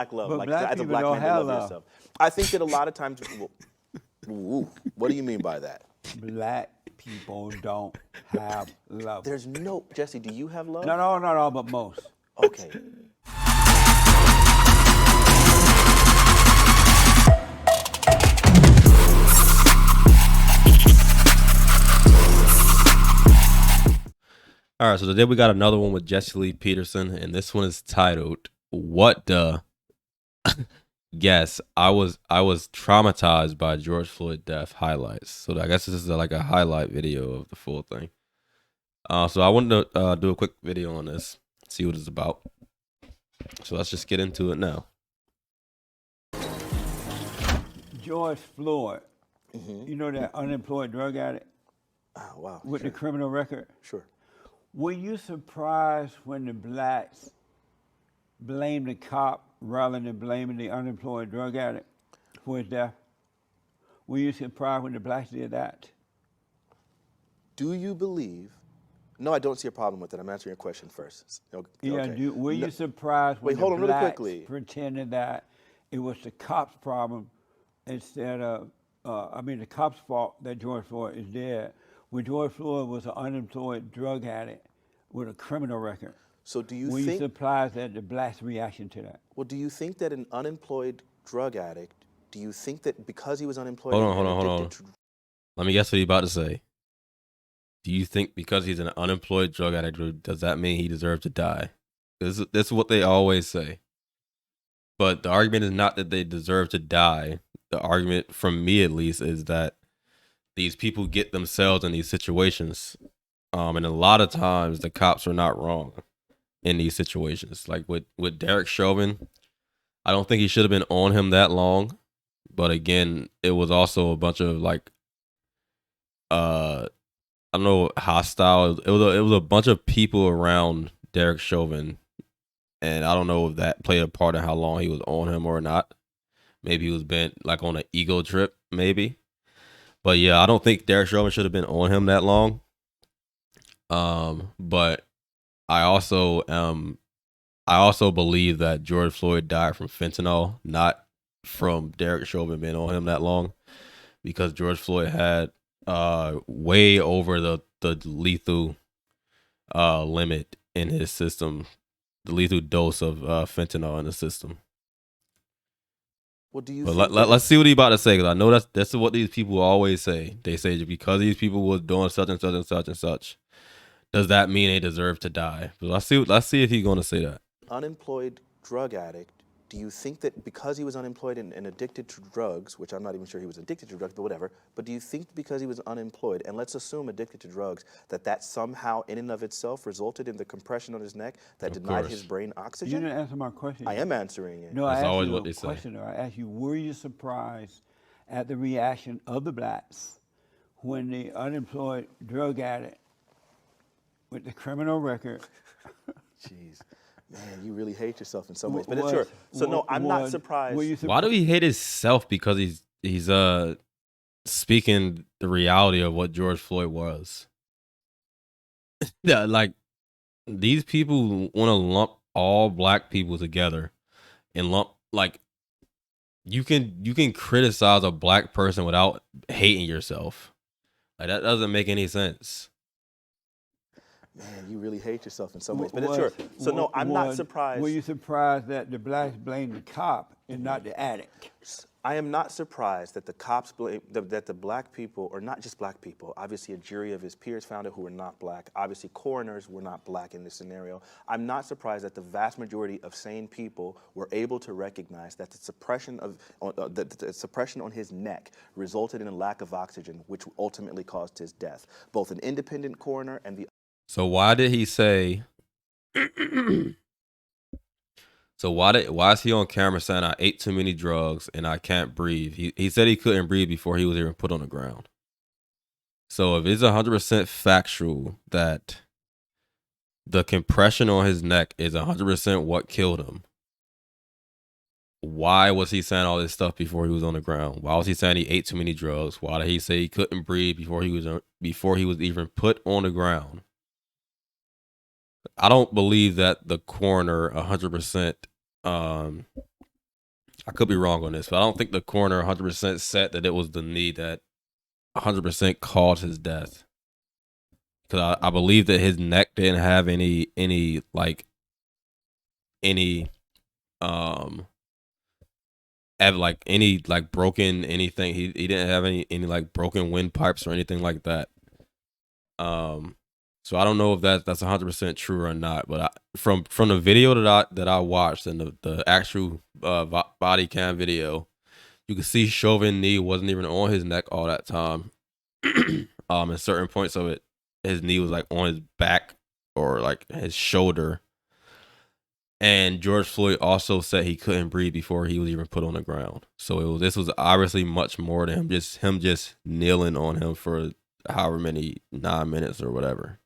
black love, But like black as a people black don't man to have love love. yourself. I think that a lot of times, what do you mean by that? Black people don't have love. There's no, Jesse, do you have love? No, but most. Okay. All right, so today we got another one with Jesse Lee Peterson, and this one is titled "What the." Yes, I was traumatized by George Floyd death highlights. So I guess this is like a highlight video of the full thing. So I wanted to do a quick video on this, see what it's about. So let's just get into it now. George Floyd, you know that unemployed drug addict Oh, wow. with Sure. the criminal record? Sure. Were you surprised when the blacks blamed the cop rather than blaming the unemployed drug addict for his death? Were you surprised when the blacks did that? Do you believe? No, I don't see a problem with it. I'm answering your question first. Yeah, Okay. were you surprised when Wait, hold the on really blacks quickly. pretended that it was the cops' problem instead of, the cops' fault that George Floyd is dead, when George Floyd was an unemployed drug addict with a criminal record? So do you Were you think? surprised at the blacks' reaction to that? Well, do you think that an unemployed drug addict? Do you think that because he was unemployed? Hold and on. addicted to- Let me guess what you're about to say. Do you think because he's an unemployed drug addict, does that mean he deserves to die? This is what they always say. But the argument is not that they deserve to die. The argument, from me at least, is that these people get themselves in these situations. And a lot of times the cops are not wrong in these situations. Like with Derek Chauvin, I don't think he should have been on him that long. But again, it was also a bunch of like, I don't know, hostile. It was a bunch of people around Derek Chauvin, and I don't know if that played a part in how long he was on him or not. Maybe he was bent like on an ego trip, maybe. But yeah, I don't think Derek Chauvin should have been on him that long. But I also believe that George Floyd died from fentanyl, not from Derek Chauvin being on him that long, because George Floyd had way over the lethal limit in his system, the lethal dose of fentanyl in the system. Well, do you? But Think let's see what he's about to say, because I know that's what these people always say. They say because these people was doing such and such and such and such, does that mean they deserve to die? But let's see if he's going to say that. Unemployed drug addict, do you think that because he was unemployed and addicted to drugs, which I'm not even sure he was addicted to drugs, but whatever, but do you think because he was unemployed, and let's assume addicted to drugs, that somehow in and of itself resulted in the compression on his neck that denied his brain You oxygen? didn't answer my question. I am answering it. No, I That's asked always you what a they say. question. I asked you, were you surprised at the reaction of the blacks when the unemployed drug addict with the criminal record Jeez. Man, you really hate yourself in some ways, but was- it's sure. So no, I'm not was- surprised. were you Why do he hate himself? Because he's speaking the reality of what George Floyd was. Yeah, like these people want to lump all black people together and lump like you can criticize a black person without hating yourself. Like that doesn't make any sense. Man, you really hate yourself in some ways, but was- it's sure. So no, I'm not surprised. Were you surprised that the blacks blamed the cop and not the addict? I am not surprised that the cops blame that the black people, or not just black people, obviously a jury of his peers found it who were not black. Obviously coroners were not black in this scenario. I'm not surprised that the vast majority of sane people were able to recognize that the suppression on his neck resulted in a lack of oxygen, which ultimately caused his death. Both an independent coroner and the So why did he say? So why is he on camera saying I ate too many drugs and I can't breathe? He said he couldn't breathe before he was even put on the ground. So if it's 100% factual that the compression on his neck is 100% what killed him, why was he saying all this stuff before he was on the ground? Why was he saying he ate too many drugs? Why did he say he couldn't breathe before he was even put on the ground? I don't believe that the coroner 100% I could be wrong on this, but I don't think the coroner 100% said that it was the knee that 100% caused his death. Because I believe that his neck didn't have any um have like any like broken anything. He didn't have any like broken windpipes or anything like that. So I don't know if that's 100% true or not. But from the video that I watched and the actual body cam video, you can see Chauvin's knee wasn't even on his neck all that time. At certain points of it, his knee was like on his back or like his shoulder. And George Floyd also said he couldn't breathe before he was even put on the ground. So this was obviously much more than him just kneeling on him for however many 9 minutes or whatever.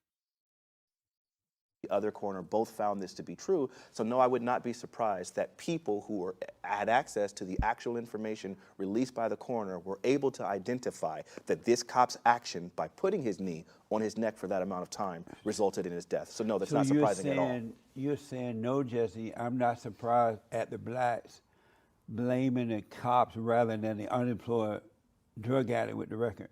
The other coroner both found this to be true. So no, I would not be surprised that people who had access to the actual information released by the coroner were able to identify that this cop's action by putting his knee on his neck for that amount of time resulted in his death. So no, that's not surprising at all. You're saying, no, Jesse, I'm not surprised at the blacks blaming the cops rather than the unemployed drug addict with the record.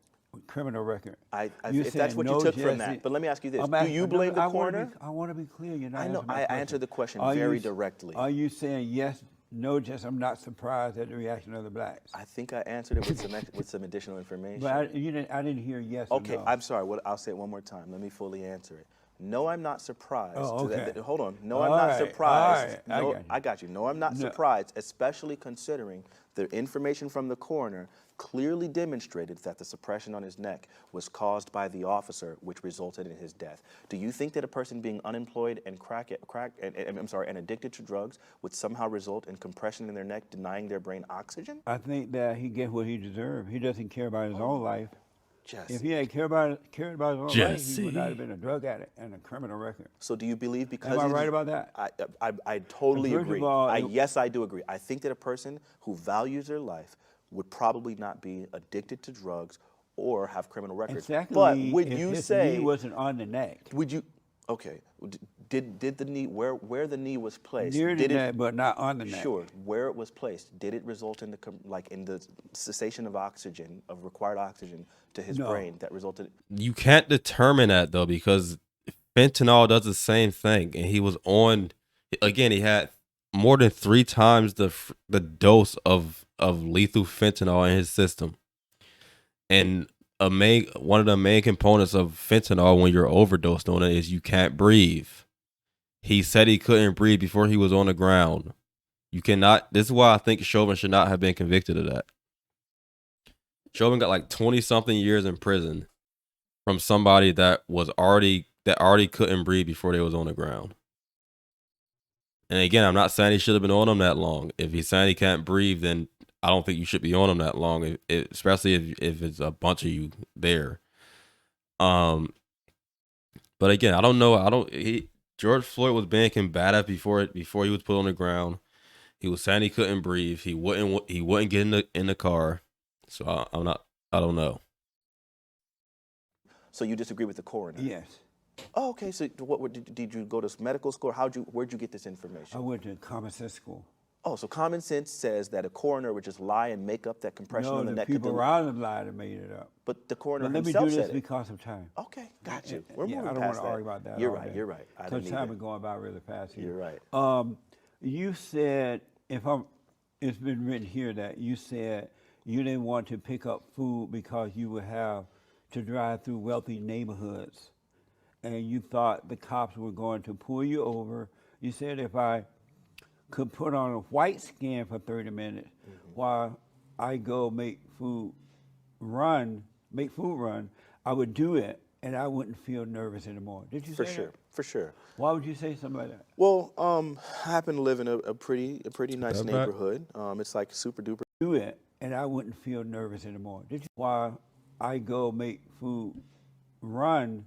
Criminal record. If that's what you took from that. But let me ask you this. Do you blame the coroner? I want to be clear. You're not I know. I answered the question very directly. Are you saying yes, no, Jess, I'm not surprised at the reaction of the blacks? I think I answered it with some additional information. But I didn't hear yes or okay, no. I'm sorry. I'll say it one more time. Let me fully answer it. No, I'm not surprised. Oh, okay. Hold on. No, I'm not surprised. All right. I got you. No, I'm not surprised, especially considering the information from the coroner clearly demonstrated that the suppression on his neck was caused by the officer, which resulted in his death. Do you think that a person being unemployed and and addicted to drugs would somehow result in compression in their neck, denying their brain oxygen? I think that he gets what he deserved. He doesn't care about his own life. Jesse. If he had cared about his own life, he would not have been a drug addict and a criminal record. So do you believe because... Am I right about that? I totally agree. First of all, yes, I do agree. I think that a person who values their life would probably not be addicted to drugs or have criminal records. Exactly. But would you his say... knee wasn't on the neck. Would you... Okay. Did the knee... Where the knee was placed... Near the neck, but not on the neck. Sure. Where it was placed, did it result in the cessation of oxygen, of required oxygen to his brain that resulted... You can't determine that, though, because fentanyl does the same thing. And he was on... Again, he had more than 3 times the dose of lethal fentanyl in his system. And one of the main components of fentanyl when you're overdosed on it is you can't breathe. He said he couldn't breathe before he was on the ground. You cannot. This is why I think Chauvin should not have been convicted of that. Chauvin got like 20-something years in prison from somebody that already couldn't breathe before they was on the ground. And again, I'm not saying he should have been on him that long. If he's saying he can't breathe, then I don't think you should be on him that long, especially if it's a bunch of you there. But again, I don't know. George Floyd was being combative before he was put on the ground. He was saying he couldn't breathe. He wouldn't get in the car. So I don't know. So you disagree with the coroner? Yes. Oh, okay. So did you go to medical school? Where'd you get this information? I went to common sense school. Oh, so common sense says that a coroner would just lie and make up that compression on the neck. No, the people around him lied and made it up. But the coroner himself said it. Let me do this because of time. Okay, got you. We're moving I don't past want to argue about that. You're right. Because time is going by really fast here. You're right. You said, it's been written here that you said you didn't want to pick up food because you would have to drive through wealthy neighborhoods. And you thought the cops were going to pull you over. You said if I could put on a white skin for 30 minutes while I go make food run, I would do it and I wouldn't feel nervous anymore. Did you say that? For sure. Why would you say something like that? Well, I happen to live in a pretty nice neighborhood. It's like super duper. Do it and I wouldn't feel nervous anymore. Did you? While I go make food run,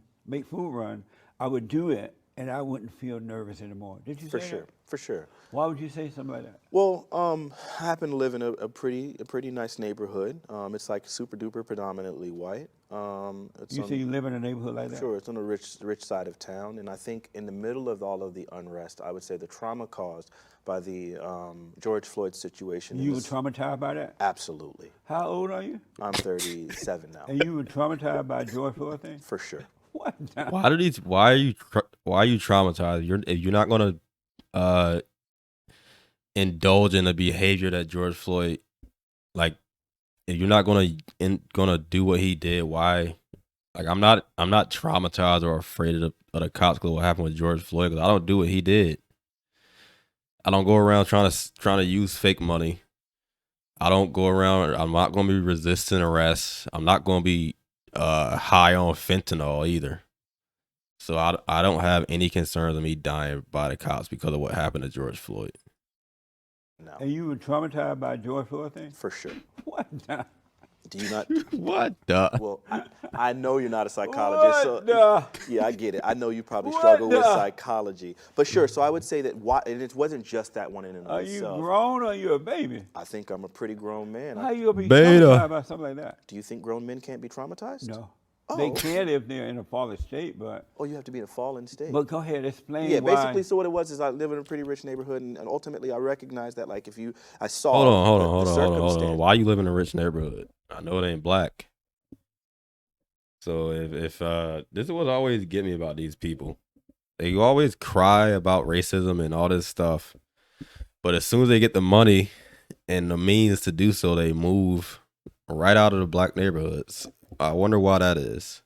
I would do it and I wouldn't feel nervous anymore. Did you say that? for sure. Why would you say something like that? Well, I happen to live in a pretty nice neighborhood. It's like super duper predominantly white. It's You on, say you live in a neighborhood like that? Sure, it's on the rich side of town, and I think in the middle of all of the unrest, I would say the trauma caused by the George Floyd situation. You were traumatized by that? Absolutely. How old are you? I'm 37 now. And you were traumatized by George Floyd thing? For sure. What? Why are you traumatized? If you're not gonna indulge in the behavior that George Floyd, like, if you're not gonna do what he did, why? Like, I'm not traumatized or afraid of the cops because what happened with George Floyd, because I don't do what he did. I don't go around trying to use fake money. I don't go around. I'm not going to be resisting arrest. I'm not going to be high on fentanyl either. So I don't have any concerns of me dying by the cops because of what happened to George Floyd. No. And you were traumatized by George Floyd thing? For sure. What? Do you not? What the? Well, I know you're not a psychologist, What so yeah, I get it. I know you probably What struggle with the? psychology, but sure. So I would say that and it wasn't just that one in and of Are you itself. grown or you a baby? I think I'm a pretty grown man. How you gonna be Beta. traumatized by something like that? Do you think grown men can't be traumatized? No. Oh. They can if they're in a fallen state, but Oh, you have to be in a fallen state. but go ahead, explain Yeah, why. basically, so what it was is I live in a pretty rich neighborhood, and ultimately I recognized that, like, I saw Hold the on. circumstance. Why you live in a rich neighborhood? I know it ain't black. So if this is what always get me about these people. They always cry about racism and all this stuff, but as soon as they get the money and the means to do so, they move right out of the black neighborhoods. I wonder why that is.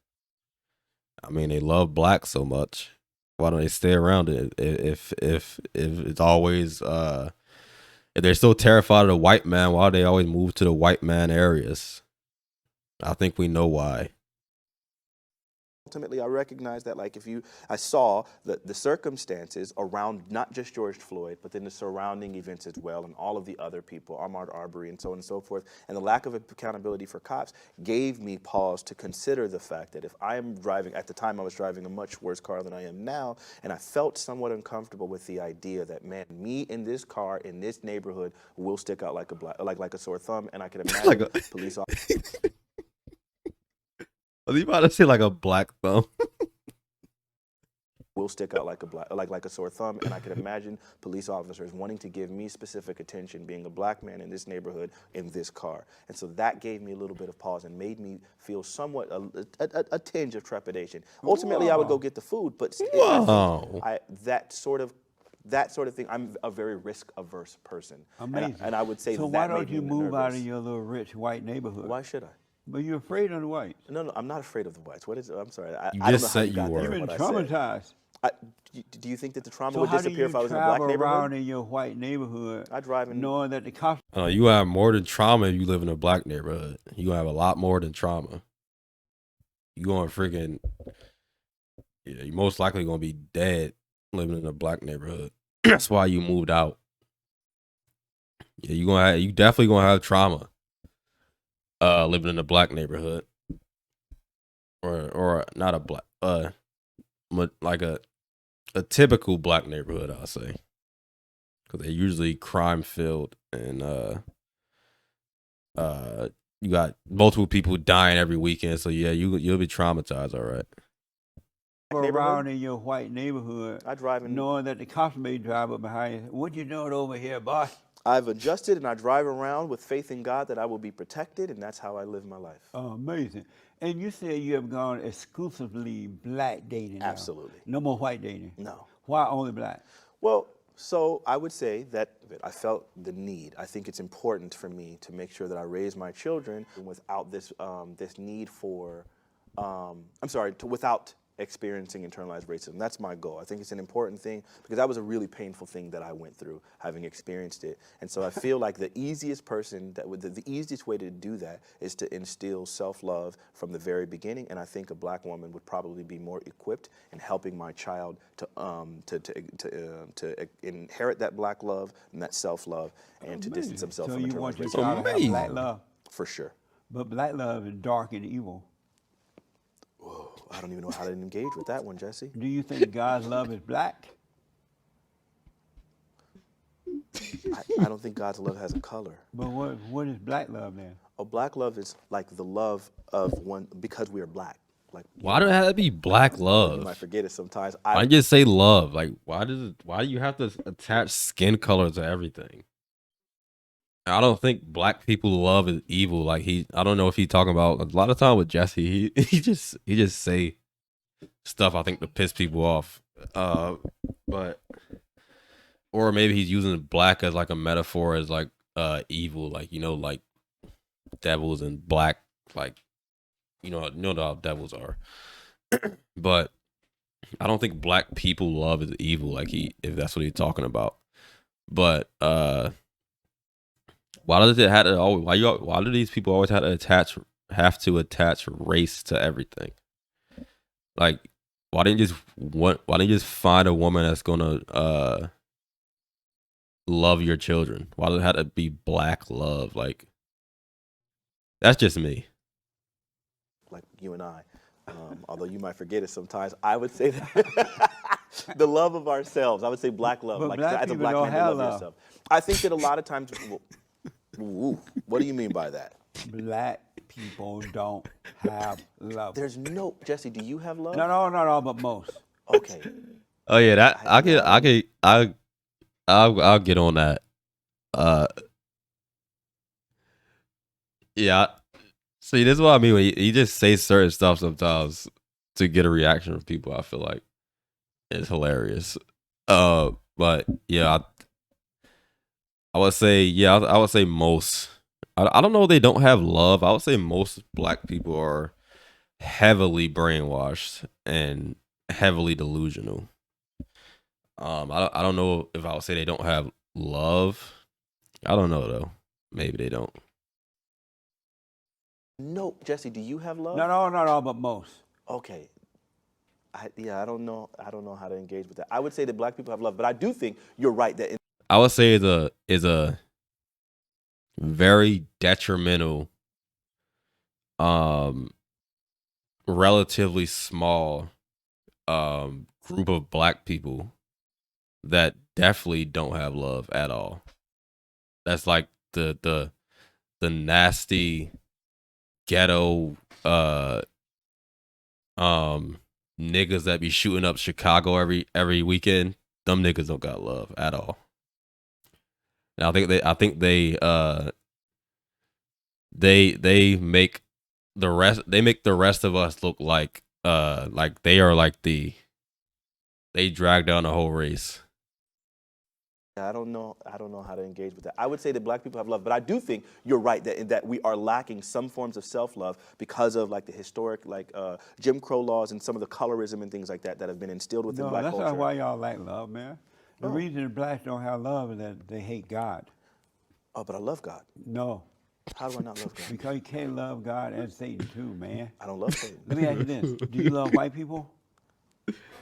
I mean, they love black so much. Why don't they stay around it? If it's always if they're so terrified of the white man, why do they always move to the white man areas? I think we know why. Ultimately, I recognized that, like, I saw the circumstances around not just George Floyd, but then the surrounding events as well, and all of the other people, Ahmaud Arbery, and so on and so forth, and the lack of accountability for cops gave me pause to consider the fact that if I am driving, at the time I was driving a much worse car than I am now, and I felt somewhat uncomfortable with the idea that, man, me in this car in this neighborhood will stick out like a sore thumb, and I could imagine Like a- police officers. Was he about to say like a black thumb? Will stick out like a sore thumb, and I could imagine police officers wanting to give me specific attention, being a black man in this neighborhood in this car, and so that gave me a little bit of pause and made me feel somewhat a tinge of trepidation. Ultimately, I would go get the food, but Whoa. that sort of thing. I'm a very risk-averse person, Amazing. and I would say so that why made don't me you move out of nervous. your little rich white neighborhood? Why should I? But you're afraid of the whites. No, I'm not afraid of the whites. What is? I'm sorry. I You don't just know how said you got you that were. You've from been what I said. traumatized. Do you think that the trauma So would how do disappear you if I was in a black travel neighborhood? around in your white neighborhood I drive in. knowing that the cops You have more than trauma if you live in a black neighborhood. You have a lot more than trauma. You going freaking, yeah, you most likely gonna be dead living in a black neighborhood. That's why you moved out. Yeah, you definitely gonna have trauma. Living in a black neighborhood, or not a black, like a typical black neighborhood, I'll say, because they're usually crime filled and you got multiple people dying every weekend. So yeah, you'll be traumatized, all right. around in your white neighborhood I drive in. knowing that the cops may drive up behind you. What you doing over here, boss? I've adjusted and I drive around with faith in God that I will be protected, and that's how I live my life. Amazing. And you said you have gone exclusively black dating now. Absolutely. No more white dating. No. Why only black? Well, so I would say that I felt the need. I think it's important for me to make sure that I raise my children without this need for, without experiencing internalized racism. That's my goal. I think it's an important thing because that was a really painful thing that I went through, having experienced it. And so I feel like the easiest way to do that is to instill self-love from the very beginning. And I think a black woman would probably be more equipped in helping my child to inherit that black love and that self-love and to distance himself So from you internalized want your racism. child to have black love, For sure. but black love is dark and evil. Whoa, I don't even know how to engage with that one, Jesse. Do you think God's love is black? I don't think God's love has a color. But what is black love then? Oh, black love is like the love of one because we are black. Like Why do it have to be black you love? might forget it sometimes. Why just say love? Like, why do you have to attach skin color to everything? I don't think black people love is evil. Like I don't know if he's talking about a lot of time with Jesse. He just say stuff I think to piss people off. But or maybe he's using black as like a metaphor as like evil, like like devils and black, like you know how devils are. But I don't think black people love is evil, like if that's what he's talking about. But why does it have to always? Why do these people always have to attach race to everything? Like, why didn't you just find a woman that's gonna love your children? Why does it have to be black love? Like, that's just me. Like you and I, although you might forget it sometimes, I would say that the love of ourselves. I would say black love, But like black as a people black don't man to have love love. yourself. I think that a lot of times, what do you mean by that? Black people don't have love. There's no Jesse. Do you have love? No, not all, but most. Okay. Oh yeah, that I'll get on that. Yeah. See, this is what I mean when he just says certain stuff sometimes to get a reaction from people. I feel like it's hilarious. But yeah, I would say I would say most. I don't know if they don't have love. I would say most black people are heavily brainwashed and heavily delusional. I don't know if I would say they don't have love. I don't know though. Maybe they don't. No, Jesse. Do you have love? No, not all, but most. Okay. I don't know. I don't know how to engage with that. I would say that black people have love, but I do think you're right that. I would say is a very detrimental, relatively small, group of black people that definitely don't have love at all. That's like the nasty ghetto niggas that be shooting up Chicago every weekend. Them niggas don't got love at all. And I think they make the rest of us look like they are like they drag down the whole race. I don't know how to engage with that. I would say that black people have love, but I do think you're right that we are lacking some forms of self-love because of like the historic Jim Crow laws and some of the colorism and things like that have been instilled within black that's culture. not why y'all lack love, man. The reason the blacks don't have love is that they hate God. Oh, but I love God. No, How do I not love God? because you can't love God and Satan too, man. I don't love Satan. Let me ask you this: do you love white people?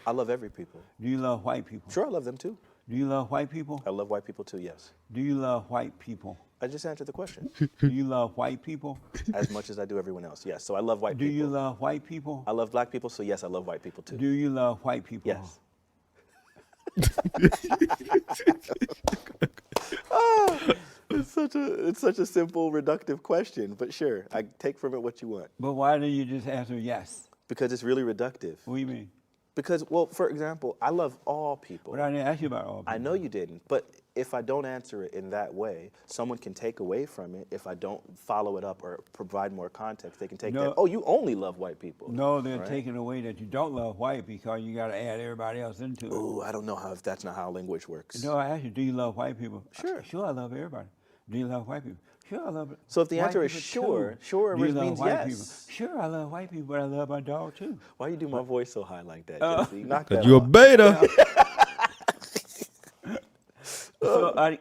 I love every people. Do you love white people? Sure, I love them too. Do you love white people? I love white people too, yes. Do you love white people? I just answered the question. Do you love white people? As much as I do everyone else, yes. So I love white Do people. you love white people? I love black people, so yes, I love white people too. Do you love white people? Yes. It's such a simple, reductive question, but sure, I take from it what you want. But why do you just answer yes? Because it's really reductive. What do you mean? Because, well, for example, I love all people. But I didn't ask you about all people. I know you didn't, but if I don't answer it in that way, someone can take away from it. If I don't follow it up or provide more context, they can take that, oh, you only love white people. No, they're right? taking away that you don't love white because you got to add everybody else into it. Ooh, I don't know if that's not how language works. No, I asked you, do you love white people? Sure. Sure, I love everybody. Do you love white people? Sure, I love it. So if the white answer is people sure, too. sure Do you love means white yes. people? Sure, I love white people, but I love my dog too. Why you do my voice so high like that, Jesse? Knock that Cause you a off. beta. So,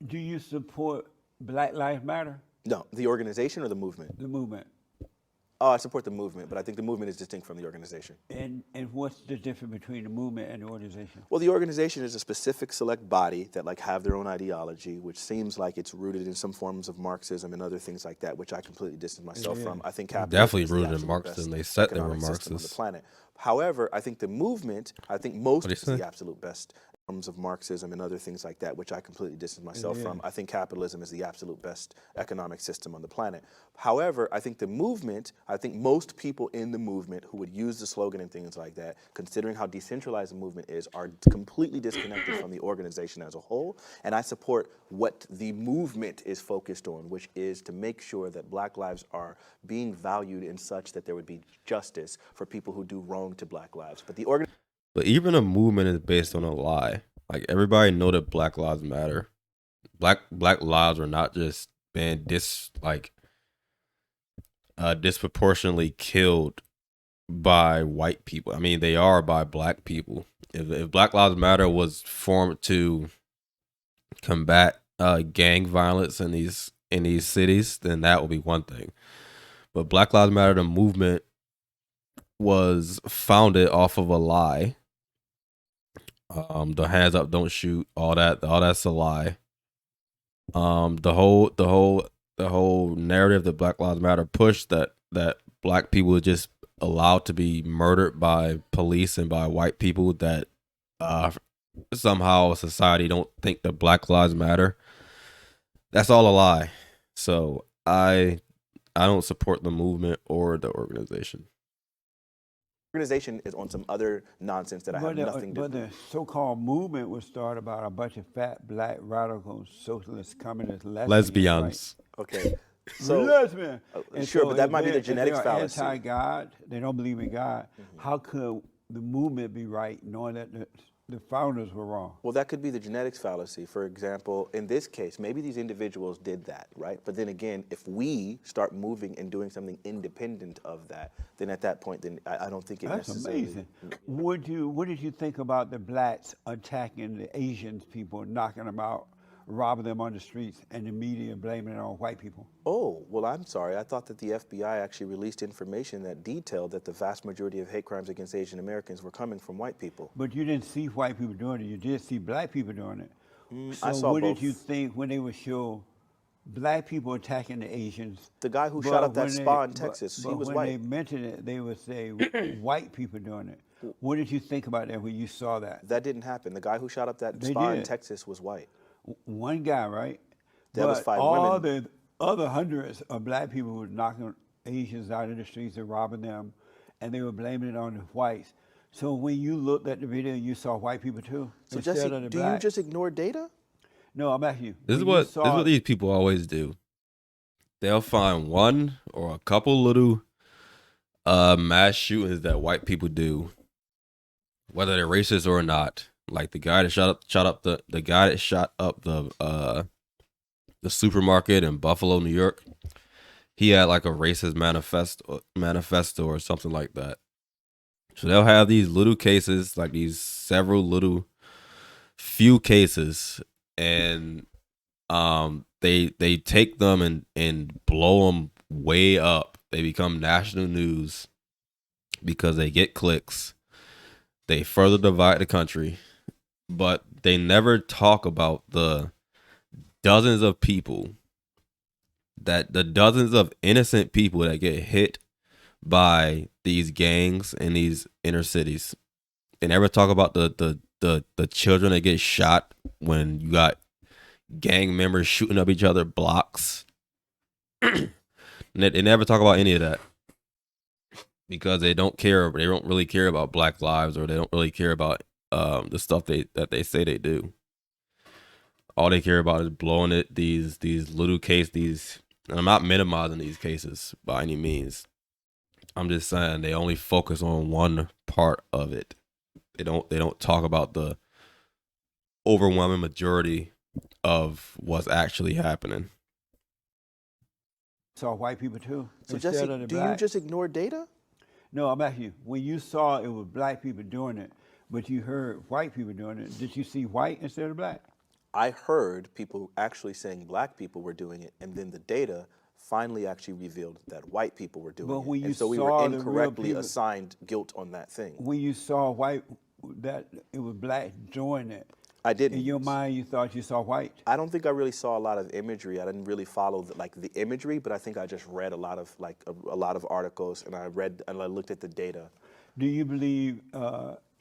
do you support Black Lives Matter, No, the organization or the movement? the movement? Oh, I support the movement, but I think the movement is distinct from the organization. And what's the difference between the movement and the organization? Well, the organization is a specific select body that have their own ideology, which seems like it's rooted in some forms of Marxism and other things like that, which I completely distance myself from. I think capitalism Definitely is the rooted in absolute Marxism. best They said they were economic system on the Marxists. planet. However, I think the movement, I think most What'd is he say? the absolute best forms of Marxism and other things like that, which I completely distance myself from. I think capitalism is the absolute best economic system on the planet. However, I think the movement, I think most people in the movement who would use the slogan and things like that, considering how decentralized the movement is, are completely disconnected from the organization as a whole. And I support what the movement is focused on, which is to make sure that Black lives are being valued in such that there would be justice for people who do wrong to Black lives. But the But even a movement is based on a lie. Like everybody know that Black Lives Matter. Black lives are not just being disproportionately killed by white people. I mean, they are by Black people. If Black Lives Matter was formed to combat gang violence in these cities, then that would be one thing. But Black Lives Matter, the movement, was founded off of a lie. The hands up, don't shoot, all that's a lie. The whole narrative that Black Lives Matter pushed that Black people were just allowed to be murdered by police and by white people, that somehow society don't think that Black Lives Matter. That's all a lie. So I don't support the movement or the organization. organization is on some other nonsense that I have nothing to do. But the so-called movement was started about a bunch of fat, black, radical, socialist, communist Lesbians. Okay. So, lesbian. Sure, but that might be the if genetics they are fallacy. Anti-God, they don't believe in God. How could the movement be right, knowing that the founders were wrong? Well, that could be the genetics fallacy. For example, in this case, maybe these individuals did that, right? But then again, if we start moving and doing something independent of that, then at that point, then I don't think it That's necessarily. amazing. What did you think about the blacks attacking the Asians people, knocking them out, robbing them on the streets, and the media blaming it on white people? Oh, well, I'm sorry. I thought that the FBI actually released information that detailed that the vast majority of hate crimes against Asian Americans were coming from white people. But you didn't see white people doing it. You did see black people doing it. So I saw what both. did you think when they would show black people attacking the Asians? The guy who but shot up that when spa in but- Texas, he but was when white. they mentioned it, they would say white people doing it. What did you think about that when you saw that? That didn't happen. The guy who shot up that They spa in did. Texas was white. One guy, right? There was But 5 all women. the other hundreds of black people were knocking Asians out in the streets and robbing them, and they were blaming it on the whites. So when you looked at the video, you saw white people too, So instead Jesse, of the do you blacks? just ignore data? No, I'm asking you. This is when you what saw these people always do. They'll find one or a couple little mass shootings that white people do, whether they're racist or not. Like the guy that shot up the supermarket in Buffalo, New York. He had like a racist manifesto or something like that. So they'll have these little cases, like these few cases, and they take them and blow them way up. They become national news because they get clicks. They further divide the country, but they never talk about the dozens of dozens of innocent people that get hit by these gangs in these inner cities. They never talk about the children that get shot when you got gang members shooting up each other blocks. They never talk about any of that because they don't care. They don't really care about Black lives, or they don't really care about the stuff that they say they do. All they care about is blowing it. These little cases. And I'm not minimizing these cases by any means. I'm just saying they only focus on one part of it. They don't talk about the overwhelming majority of what's actually happening. saw white people too, So instead Jesse, of the do you black. just ignore data? No, I'm asking you. When you saw it was black people doing it, but you heard white people doing it, did you see white instead of black? I heard people actually saying black people were doing it, and then the data finally actually revealed that white people were doing But it. when you And so we saw were the real incorrectly people- assigned guilt on that thing. When you saw white, that it was black doing it, I didn't. in your mind you thought you saw white. I don't think I really saw a lot of imagery. I didn't really follow the imagery, but I think I just read a lot of articles, and I looked at the data. Do you believe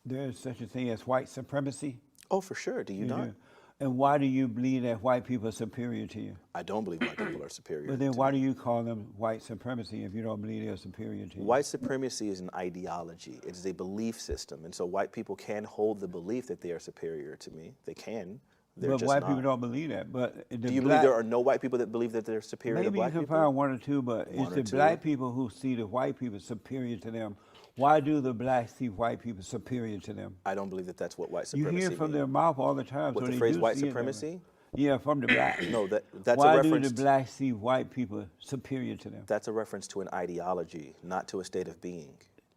there's such a thing as white supremacy? Oh, for sure. Do you not? do. And why do you believe that white people are superior to you? I don't believe white people are superior. But then to why me. do you call them white supremacy if you don't believe they're superior to you? White supremacy is an ideology. It is a belief system. And so white people can hold the belief that they are superior to me. They can. They're but just white not. people don't believe that. But Do you believe there are no white people that believe that they're superior to maybe you black can people? find one or two, but One it's or the two. black people who see the white people superior to them. Why do the blacks see white people superior to them? I don't believe that that's what white You supremacy hear it from means. their mouth all the time. What, so the they phrase do white see it that way. supremacy? Yeah, from the blacks. No, that's Why a reference. do the blacks see white people superior to them? That's a reference to an ideology, not to a state of being.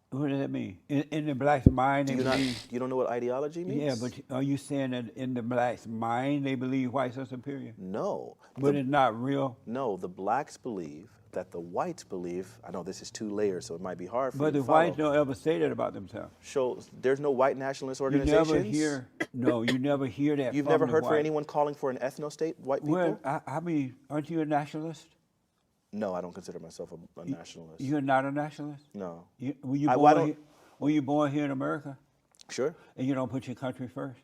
What does that mean? In the black's mind, Do they you not? believe. You don't know what ideology means? Yeah, but are you saying that in the blacks' mind they believe whites are superior? No. But it's not real. No, the blacks believe that the whites believe. I know this is two layers, so it might be hard for But you the to follow. whites don't ever say that about themselves. There's no white nationalist You organizations. never hear. No, you never hear that. You've from never the heard for white. anyone calling for an ethno-state, white people? Well, I mean, aren't you a nationalist? No, I don't consider myself a nationalist. You're not a nationalist. No. Were you why born don't- here? Were you born here in America? Sure. And you don't put your country first?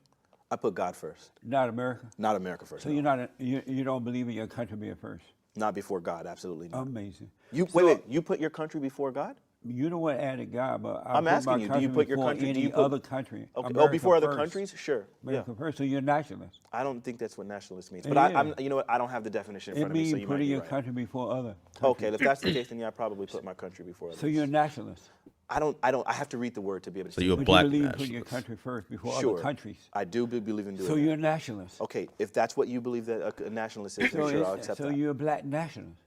I put God first, Not America. not America first. So no. you're not. You don't believe in your country being first. Not before God, absolutely not. Amazing. Wait, you put your country before God? You know what added God, but I I'm put asking my you, do country you put your before country- do any you put- other country? Okay. America before other first. countries? Sure. America first. So you're a nationalist. I don't think that's what nationalist means. It But I'm, is. you know what? I don't have the definition in It front of me, means so you might putting be your right. country before other. Okay, if that's the case, then yeah, I probably put my country before others. So you're a nationalist. I have to read the word to be able to So see you're a what it black you believe in putting your nationalist. country first before Sure. other countries. I do believe in doing So that. you're a nationalist. Okay, if that's what you believe that a nationalist is, then So, sure, I'll accept so that. you're a black nationalist.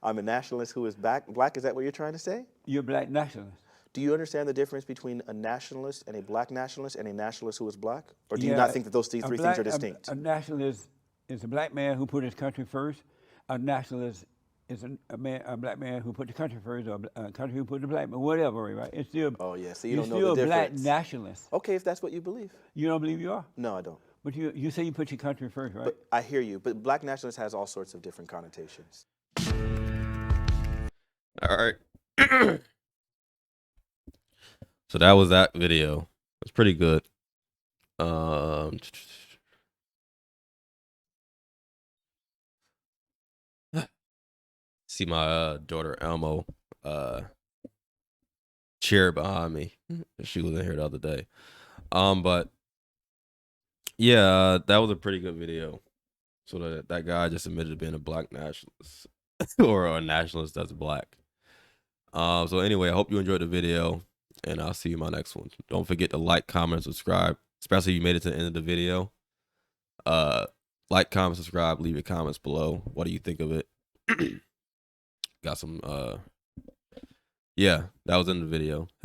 I'm a nationalist who is black. Is that what you're trying to say? You're a black nationalist. Do you understand the difference between a nationalist and a black nationalist and a nationalist who is black? Or do you Yeah, not think that those three a things black- are distinct? A nationalist is a black man who put his country first. A nationalist is a black man who put the country first, or a country who put the black man, whatever, right? It's still. Oh, yeah, so you you're don't know still the a black difference. nationalist. Okay, if that's what you believe. You don't believe you are, No, I don't. but you say you put your country first, right? But I hear you. But black nationalist has all sorts of different connotations. All right. So that was that video. It's pretty good. See my daughter Elmo chair behind me. She was in here the other day. But yeah, that was a pretty good video. So that guy just admitted to being a black nationalist or a nationalist that's black. So anyway, I hope you enjoyed the video, and I'll see you in my next one. Don't forget to like, comment, subscribe, especially if you made it to the end of the video. Like, comment, subscribe, leave your comments below. What do you think of it? Got some, yeah, that was in the video.